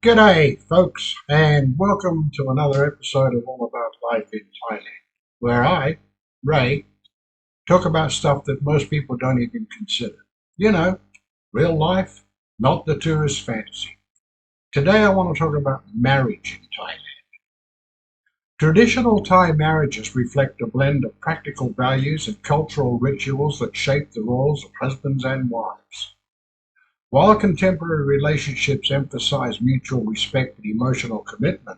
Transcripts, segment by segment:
G'day, folks, and welcome to another episode of All About Life in Thailand, where I, Ray, talk about stuff that most people don't even consider. You know, real life, not the tourist fantasy. Today I want to talk about marriage in Thailand. Traditional Thai marriages reflect a blend of practical values and cultural rituals that shape the roles of husbands and wives. While contemporary relationships emphasize mutual respect and emotional commitment,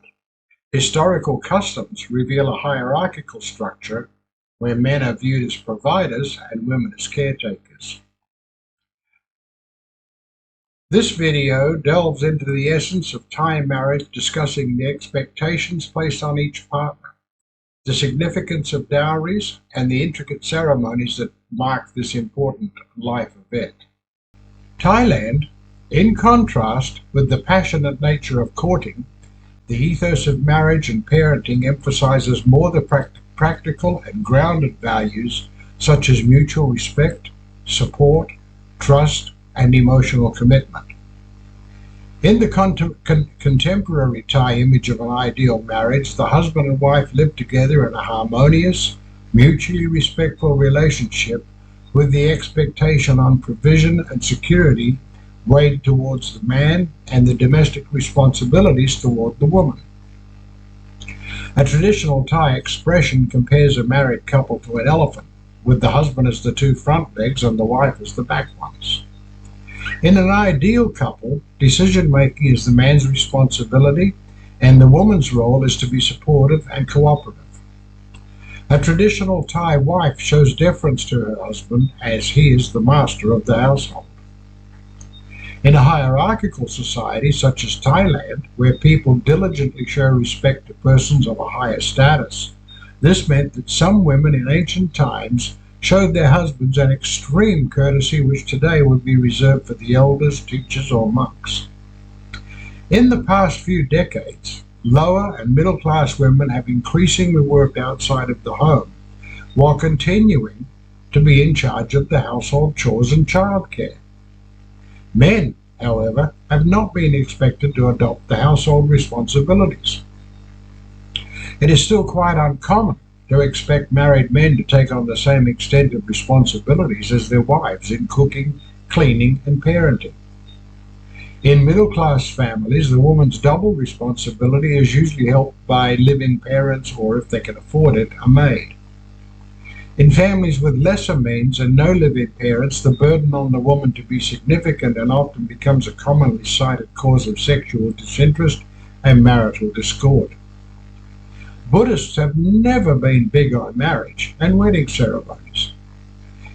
historical customs reveal a hierarchical structure where men are viewed as providers and women as caretakers. This video delves into the essence of Thai marriage, discussing the expectations placed on each partner, the significance of dowries, and the intricate ceremonies that mark this important life event. Thailand, in contrast with the passionate nature of courting, the ethos of marriage and parenting emphasizes more the practical and grounded values such as mutual respect, support, trust, and emotional commitment. In the contemporary Thai image of an ideal marriage, the husband and wife live together in a harmonious, mutually respectful relationship with the expectation on provision and security weighed towards the man and the domestic responsibilities toward the woman. A traditional Thai expression compares a married couple to an elephant, with the husband as the two front legs and the wife as the back ones. In an ideal couple, decision-making is the man's responsibility, and the woman's role is to be supportive and cooperative. A traditional Thai wife shows deference to her husband as he is the master of the household. In a hierarchical society such as Thailand, where people diligently show respect to persons of a higher status, this meant that some women in ancient times showed their husbands an extreme courtesy which today would be reserved for the elders, teachers, or monks. In the past few decades, lower and middle class women have increasingly worked outside of the home, while continuing to be in charge of the household chores and childcare. Men, however, have not been expected to adopt the household responsibilities. It is still quite uncommon to expect married men to take on the same extent of responsibilities as their wives in cooking, cleaning, and parenting. In middle-class families, the woman's double responsibility is usually helped by live-in parents or, if they can afford it, a maid. In families with lesser means and no live-in parents, the burden on the woman to be significant and often becomes a commonly cited cause of sexual disinterest and marital discord. Buddhists have never been big on marriage and wedding ceremonies.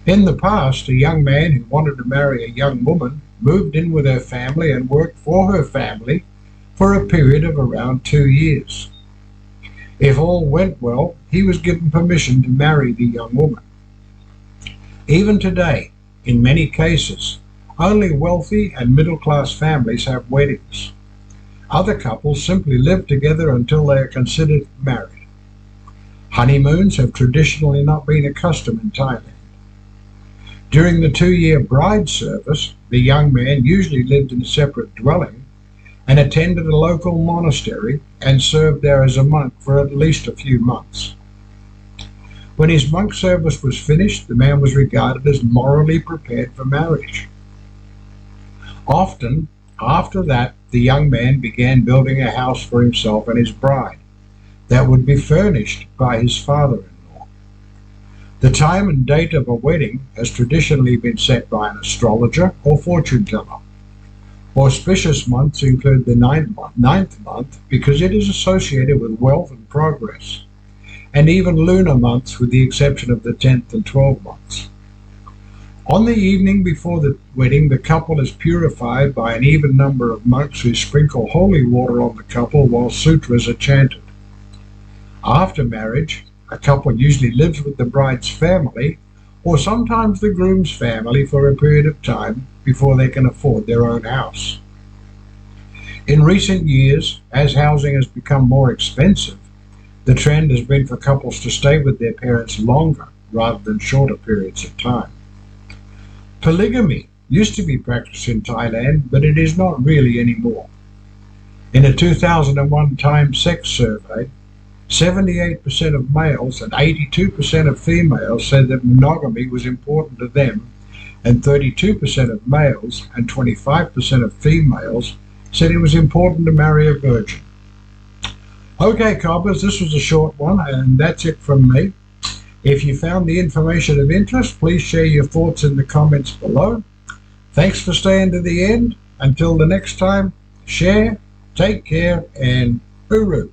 In the past, a young man who wanted to marry a young woman moved in with her family and worked for her family for a period of around 2 years. If all went well, he was given permission to marry the young woman. Even today, in many cases, only wealthy and middle-class families have weddings. Other couples simply live together until they are considered married. Honeymoons have traditionally not been a custom in Thailand. During the 2-year bride service, the young man usually lived in a separate dwelling and attended a local monastery and served there as a monk for at least a few months. When his monk service was finished, the man was regarded as morally prepared for marriage. Often, after that, the young man began building a house for himself and his bride that would be furnished by his father-in-law. The time and date of a wedding has traditionally been set by an astrologer or fortune teller. Auspicious months include the ninth month because it is associated with wealth and progress, and even lunar months with the exception of the 10th and 12th months. On the evening before the wedding, the couple is purified by an even number of monks who sprinkle holy water on the couple while sutras are chanted. After marriage, a couple usually lives with the bride's family or sometimes the groom's family for a period of time before they can afford their own house. In recent years, as housing has become more expensive, the trend has been for couples to stay with their parents longer rather than shorter periods of time. Polygamy used to be practiced in Thailand, but it is not really anymore. In a 2001 Time sex survey, 78% of males and 82% of females said that monogamy was important to them, and 32% of males and 25% of females said it was important to marry a virgin. Okay, cobbers, this was a short one, and that's it from me. If you found the information of interest, please share your thoughts in the comments below. Thanks for staying to the end. Until the next time, share, take care, and hooroo.